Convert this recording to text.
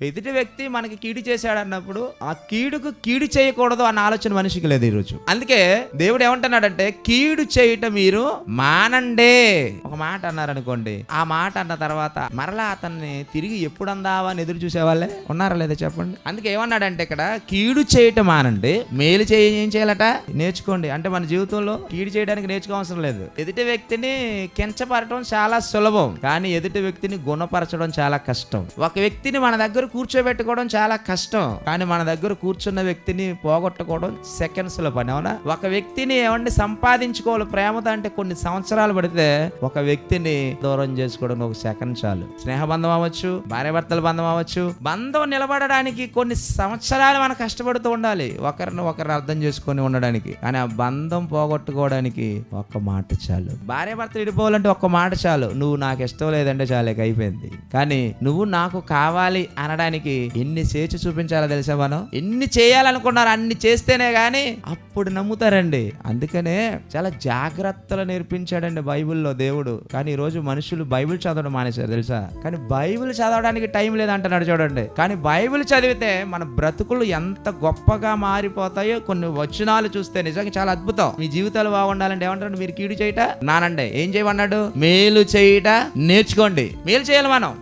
ఎదుటి వ్యక్తి మనకి కీడు చేశాడు అన్నప్పుడు ఆ కీడుకు కీడు చేయకూడదు అన్న ఆలోచన మనిషికి లేదు ఈరోజు. అందుకే దేవుడు ఏమంటున్నాడంటే కీడు చేయటం మీరు మానండే. ఒక మాట అన్నారనుకోండి, ఆ మాట అన్న తర్వాత మరలా అతన్ని తిరిగి ఎప్పుడు అందావా అని ఎదురు చూసేవాళ్ళే ఉన్నారా లేదా చెప్పండి. అందుకే ఏమన్నాడంటే ఇక్కడ కీడు చేయటం మానండి, మేలు ఏం చేయాలట నేర్చుకోండి. అంటే మన జీవితంలో కీడు చేయడానికి నేర్చుకోవసరం లేదు. ఎదుటి వ్యక్తిని కించపరచడం చాలా సులభం, కానీ ఎదుటి వ్యక్తిని గుణపరచడం చాలా కష్టం. ఒక వ్యక్తిని మన దగ్గర కూర్చోబెట్టుకోవడం చాలా కష్టం, కానీ మన దగ్గర కూర్చున్న వ్యక్తిని పోగొట్టుకోవడం సెకండ్స్ లో పని. అవునా? ఒక వ్యక్తిని ఏమంటే సంపాదించుకోవాలి ప్రేమతో అంటే కొన్ని సంవత్సరాలు పడితే ఒక వ్యక్తిని దూరం చేసుకోవడం ఒక సెకండ్ చాలు. స్నేహబంధం అవ్వచ్చు, భార్యాభర్తల బంధం అవ్వచ్చు, బంధం నిలబడడానికి కొన్ని సంవత్సరాలు మనం కష్టపడుతూ ఉండాలి ఒకరిని ఒకరు అర్థం చేసుకొని ఉండడానికి. కానీ ఆ బంధం పోగొట్టుకోవడానికి ఒక్క మాట చాలు. భార్యాభర్తలు విడిపోవాలంటే ఒక్క మాట చాలు, నువ్వు నాకు ఇష్టం లేదంటే చాలు, అయిపోయింది. కానీ నువ్వు నాకు కావాలి అనడానికి ఎన్ని చేసి చూపించాలో తెలుసా? మనం ఎన్ని చేయాలనుకున్నారు అన్ని చేస్తేనే గాని అప్పుడు నమ్ముతారండి. అందుకనే చాలా జాగ్రత్తలు నేర్పించాడండి బైబిల్లో దేవుడు. కానీ ఈ రోజు మనుషులు బైబిల్ చదవడం మానేశారు తెలుసా? కానీ బైబిల్ చదవడానికి టైం లేదంటున్నాడు చూడండి. కానీ బైబిల్ చదివితే మన బ్రతుకులు ఎంత గొప్పగా మారిపోతాయో కొన్ని వచనాలు చూస్తే నిజంగా చాలా అద్భుతం. మీ జీవితాలు బాగుండాలంటే ఏమంటాడు? మీరు కీడు చేయట నానండి, ఏం చేయమన్నాడు? మేలు చేయట నేర్చుకోండి. మేలు చేయాలి మనం.